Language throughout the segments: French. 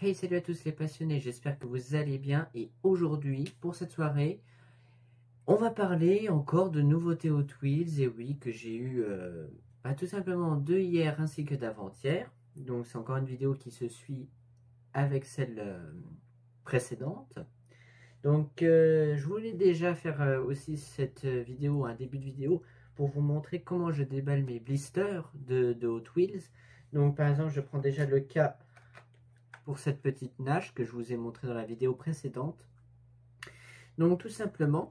Hey, salut à tous les passionnés, j'espère que vous allez bien et aujourd'hui, pour cette soirée, on va parler encore de nouveautés Hot Wheels, et oui, que j'ai eu tout simplement de hier ainsi que d'avant-hier. Donc c'est encore une vidéo qui se suit avec celle précédente. Donc je voulais déjà faire aussi cette vidéo, un début de vidéo, pour vous montrer comment je déballe mes blisters de Hot Wheels. Donc par exemple, je prends déjà le cas pour cette petite nage que je vous ai montré dans la vidéo précédente. Donc tout simplement,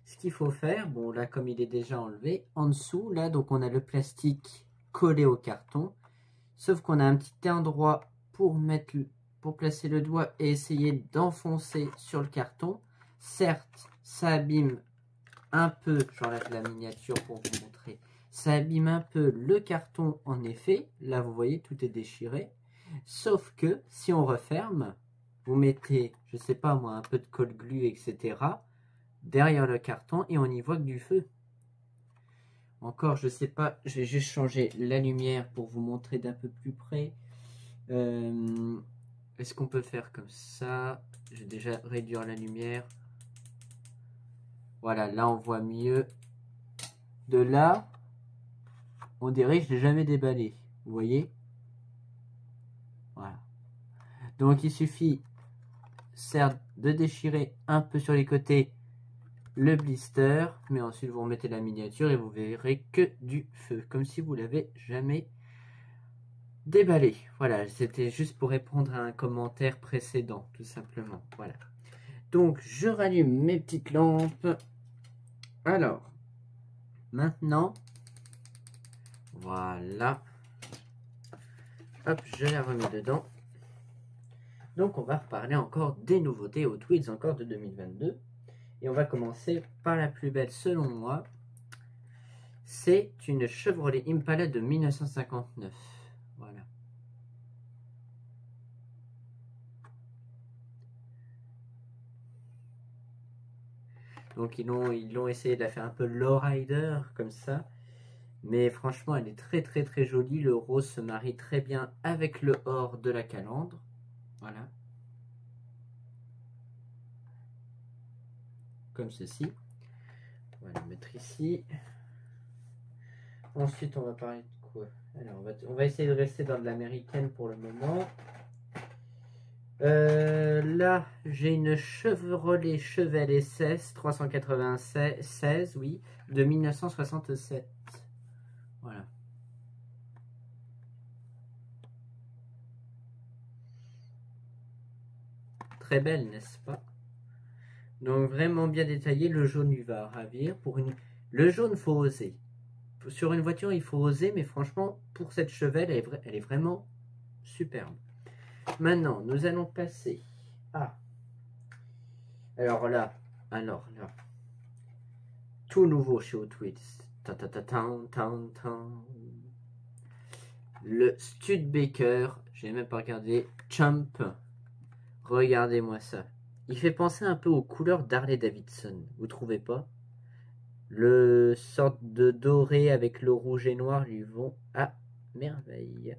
ce qu'il faut faire, bon là comme il est déjà enlevé, en dessous là donc on a le plastique collé au carton, sauf qu'on a un petit endroit pour placer le doigt et essayer d'enfoncer sur le carton. Certes, ça abîme un peu, j'enlève la miniature pour vous montrer, ça abîme un peu le carton en effet, là vous voyez tout est déchiré. Sauf que si on referme, vous mettez, je sais pas moi, un peu de colle glue, etc. derrière le carton et on y voit que du feu. Encore, je sais pas, je vais juste changer la lumière pour vous montrer d'un peu plus près. Est-ce qu'on peut faire comme ça? Je vais déjà réduire la lumière. Voilà, là on voit mieux. De là, on dirait que je l'ai jamais déballé. Vous voyez? Voilà. Donc il suffit, certes, de déchirer un peu sur les côtés le blister, mais ensuite vous remettez la miniature et vous verrez que du feu, comme si vous l'avez jamais déballé. Voilà, c'était juste pour répondre à un commentaire précédent, tout simplement. Voilà. Donc je rallume mes petites lampes. Alors, maintenant, voilà. Hop, je la remets dedans. Donc on va reparler encore des nouveautés Hot Wheels, encore de 2022. Et on va commencer par la plus belle selon moi. C'est une Chevrolet Impala de 1959. Voilà. Donc ils l'ont essayé de la faire un peu lowrider comme ça. Mais franchement, elle est très très très jolie. Le rose se marie très bien avec le or de la calandre. Voilà. Comme ceci. On va le mettre ici. Ensuite, on va parler de quoi? Alors, on va essayer de rester dans de l'américaine pour le moment. Là, j'ai une Chevrolet Chevelle SS 396, oui, de 1967. Voilà. Très belle, n'est-ce pas? Donc vraiment bien détaillé, le jaune lui va ravir. Le jaune, faut oser. Sur une voiture, il faut oser, mais franchement, pour cette Chevelle, elle est vraiment superbe. Maintenant, nous allons passer à... Alors là, tout nouveau chez Hot Wheels. Le Studebaker, j'ai même pas regardé, Champ. Regardez-moi ça. Il fait penser un peu aux couleurs d'Harley Davidson, vous trouvez pas? Le sorte de doré avec le rouge et noir lui vont à merveille.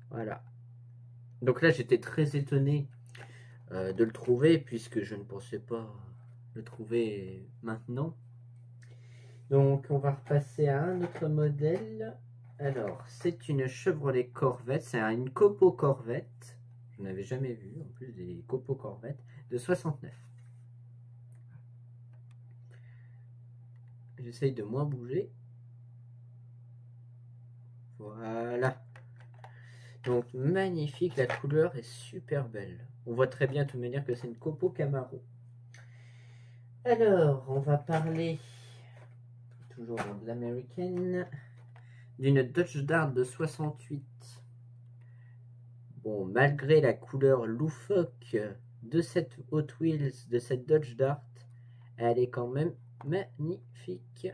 Voilà. Donc là, j'étais très étonné de le trouver, puisque je ne pensais pas le trouver maintenant. Donc, on va repasser à un autre modèle. Alors, c'est une Chevrolet Corvette. C'est une Copo Corvette. Je n'avais jamais vu, en plus des Copo Corvette, de 69. J'essaye de moins bouger. Voilà. Donc magnifique, la couleur est super belle. On voit très bien de toute manière que c'est une Copo Camaro. Alors, on va parler, toujours dans de l'américaine, d'une Dodge Dart de 68. Bon, malgré la couleur loufoque de cette Hot Wheels, de cette Dodge Dart, elle est quand même magnifique.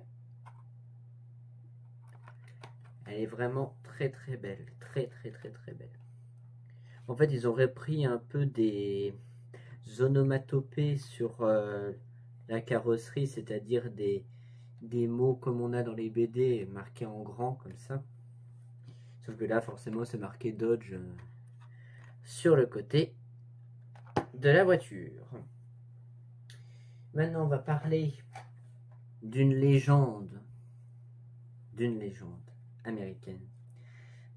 Elle est vraiment très très belle, très très très très belle. En fait, ils ont repris un peu des onomatopées sur la carrosserie, c'est-à-dire des mots comme on a dans les BD marqués en grand comme ça. Sauf que là, forcément, c'est marqué Dodge sur le côté de la voiture. Maintenant, on va parler d'une légende américaine.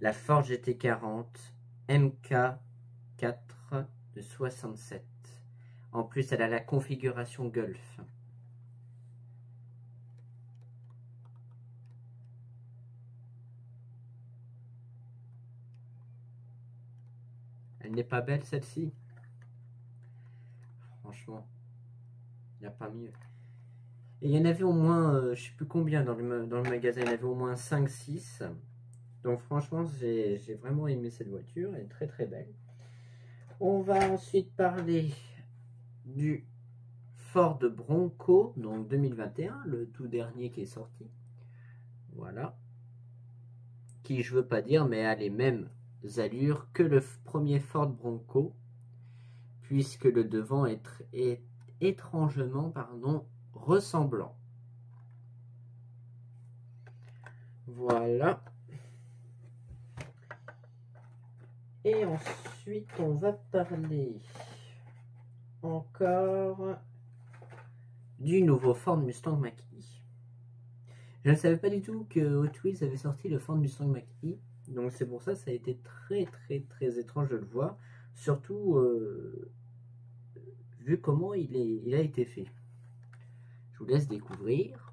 La Ford GT40 MK4 de 67. En plus, elle a la configuration Golf. Elle n'est pas belle celle-ci? Franchement, il n'y a pas mieux. Et il y en avait au moins, je ne sais plus combien dans le magasin, il y en avait au moins 5-6. Donc franchement, j'ai vraiment aimé cette voiture, elle est très très belle. On va ensuite parler du Ford Bronco, donc 2021, le tout dernier qui est sorti. Voilà. Qui, je veux pas dire, mais a les mêmes allures que le premier Ford Bronco, puisque le devant est étrangement, ressemblant. Voilà. Et ensuite, on va parler encore du nouveau Ford Mustang Mach-E. Je ne savais pas du tout que Hot Wheels avait sorti le Ford Mustang Mach-E. Donc c'est pour ça a été très étrange de le voir. Surtout vu comment il a été fait. Je vous laisse découvrir.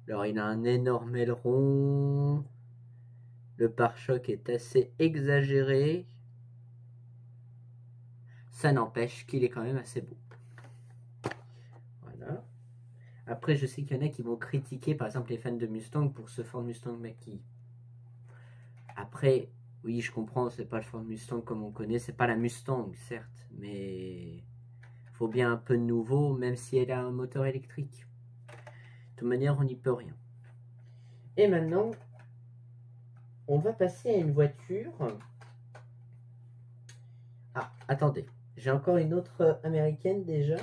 Alors il a un énorme aileron. Le pare-choc est assez exagéré. Ça n'empêche qu'il est quand même assez beau. Voilà. Après, je sais qu'il y en a qui vont critiquer, par exemple, les fans de Mustang pour ce Ford Mustang Mach-E. Après, oui, je comprends, c'est pas le Ford Mustang comme on connaît, c'est pas la Mustang, certes, mais il faut bien un peu de nouveau, même si elle a un moteur électrique. De toute manière, on n'y peut rien. Et maintenant, on va passer à une voiture. Ah, attendez, j'ai encore une autre américaine déjà.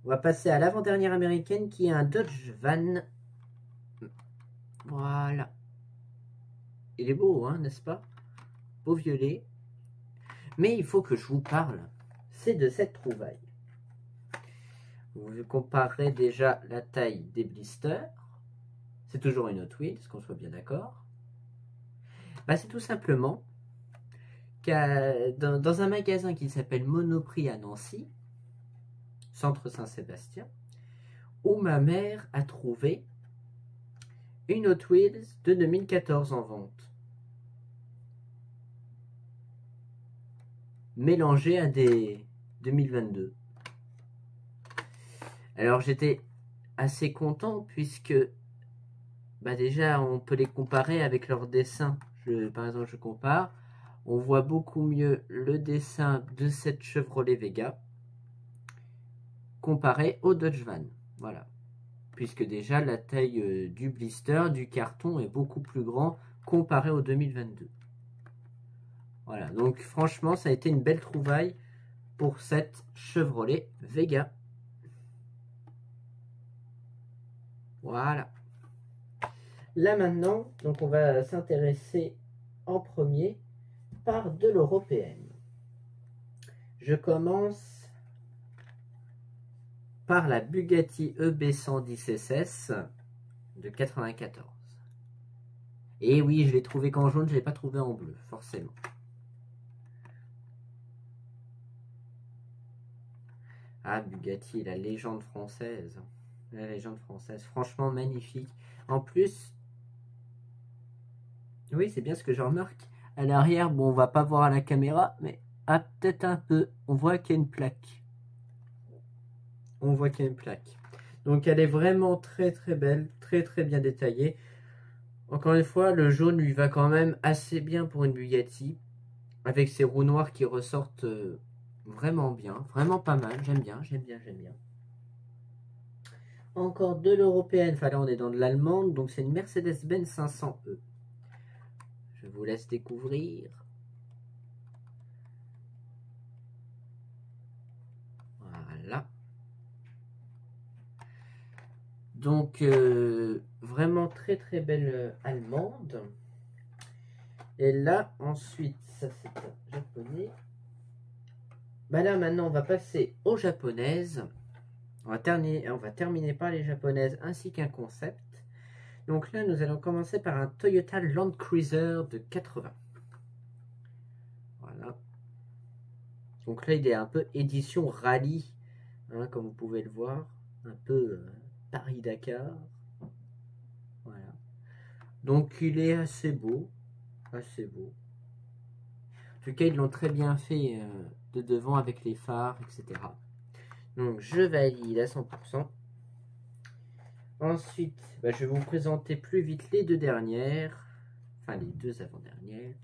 On va passer à l'avant-dernière américaine qui est un Dodge Van. Voilà. Il est beau, hein, n'est-ce pas? Beau violet. Mais il faut que je vous parle. C'est de cette trouvaille. Vous comparerez déjà la taille des blisters. C'est toujours une Hot Wheels, qu'on soit bien d'accord. Bah, c'est tout simplement dans un magasin qui s'appelle Monoprix à Nancy, centre Saint-Sébastien, où ma mère a trouvé une Hot Wheels de 2014 en vente. Mélangée à des 2022. Alors j'étais assez content puisque bah déjà on peut les comparer avec leurs dessins. Par exemple je compare, on voit beaucoup mieux le dessin de cette Chevrolet Vega comparé au Dodge Van. Voilà. Puisque déjà la taille du blister, du carton est beaucoup plus grand comparé au 2022. Voilà, donc franchement ça a été une belle trouvaille pour cette Chevrolet Vega. Voilà. Là maintenant, donc on va s'intéresser en premier par de l'européenne. Je commence par la Bugatti EB110 SS de 94. Et oui, je l'ai trouvé qu'en jaune, je ne l'ai pas trouvé en bleu, forcément. Ah, Bugatti, la légende française. La légende française, franchement magnifique. En plus, oui, c'est bien ce que je remarque. À l'arrière, bon, on va pas voir à la caméra, mais peut-être un peu. On voit qu'il y a une plaque. On voit qu'il y a une plaque. Donc elle est vraiment très belle, très bien détaillée. Encore une fois, le jaune lui va quand même assez bien pour une Bugatti. Avec ses roues noires qui ressortent vraiment bien. Vraiment pas mal, j'aime bien. Encore de l'européenne, enfin là on est dans de l'allemande, donc c'est une Mercedes-Benz 500E. Je vous laisse découvrir. Voilà. Donc vraiment très belle allemande. Et là, ensuite, ça c'est un japonais. Bah là, maintenant, on va passer aux japonaises. On va terminer par les japonaises ainsi qu'un concept. Donc là, nous allons commencer par un Toyota Land Cruiser de 80. Voilà. Donc là, il est un peu édition rallye, hein, comme vous pouvez le voir. Un peu Paris-Dakar. Voilà. Donc il est assez beau. Assez beau. En tout cas, ils l'ont très bien fait de devant avec les phares, etc. Donc je valide à 100%. Ensuite, bah, je vais vous présenter plus vite les deux dernières. Enfin, les deux avant-dernières.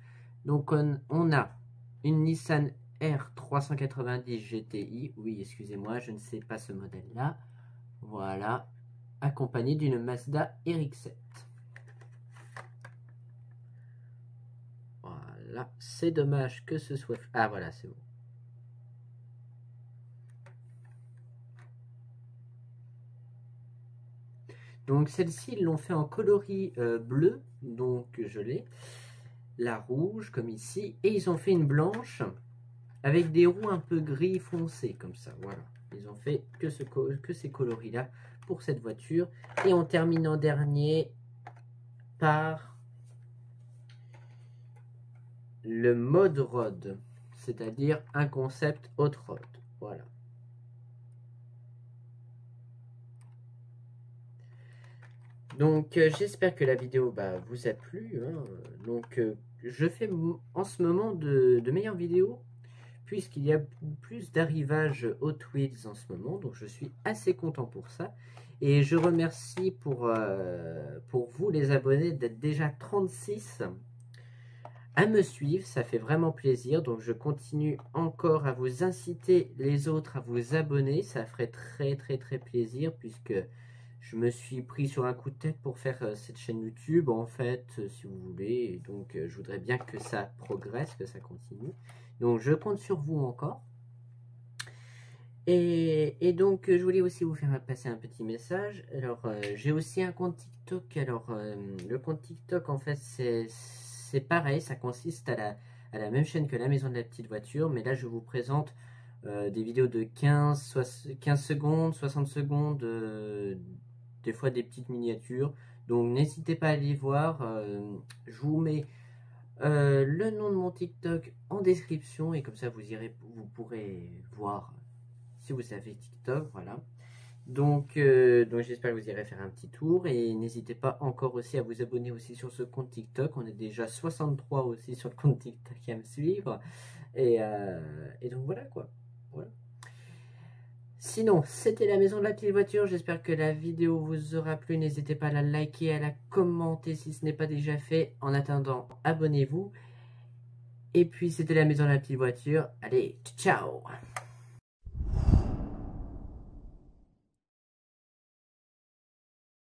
Donc on a une Nissan R390 GTI. Oui, excusez-moi, je ne sais pas ce modèle-là. Voilà. Accompagné d'une Mazda RX-7. Voilà. C'est dommage que ce soit... Ah, voilà, c'est bon. Donc celle-ci, ils l'ont fait en coloris bleu, donc je l'ai. La rouge, comme ici. Et ils ont fait une blanche avec des roues un peu gris foncé, comme ça, voilà. Ils ont fait que ces coloris-là pour cette voiture. Et on termine en dernier par le mode road, c'est-à-dire un concept hot road, voilà. Donc j'espère que la vidéo vous a plu, hein. Donc je fais en ce moment de meilleures vidéos puisqu'il y a plus d'arrivages Hot Wheels en ce moment, donc je suis assez content pour ça. Et je remercie pour vous les abonnés d'être déjà 36 à me suivre, ça fait vraiment plaisir. Donc je continue encore à vous inciter les autres à vous abonner, ça ferait très plaisir puisque je me suis pris sur un coup de tête pour faire cette chaîne YouTube, en fait, si vous voulez. Et donc, je voudrais bien que ça progresse, que ça continue. Donc, je compte sur vous encore. Et donc, je voulais aussi vous faire passer un petit message. Alors, j'ai aussi un compte TikTok. Alors, le compte TikTok, en fait, c'est pareil. Ça consiste à la même chaîne que la maison de la petite voiture. Mais là, je vous présente des vidéos de 15 secondes, 60 secondes, des fois des petites miniatures. Donc n'hésitez pas à aller voir. Je vous mets le nom de mon TikTok en description et comme ça vous pourrez voir si vous savez TikTok. Voilà. Donc j'espère que vous irez faire un petit tour et n'hésitez pas encore aussi à vous abonner aussi sur ce compte TikTok. On est déjà 63 aussi sur le compte TikTok à me suivre. Et donc voilà quoi. Voilà. Sinon, c'était la maison de la petite voiture. J'espère que la vidéo vous aura plu. N'hésitez pas à la liker, à la commenter si ce n'est pas déjà fait. En attendant, abonnez-vous. Et puis, c'était la maison de la petite voiture. Allez, ciao!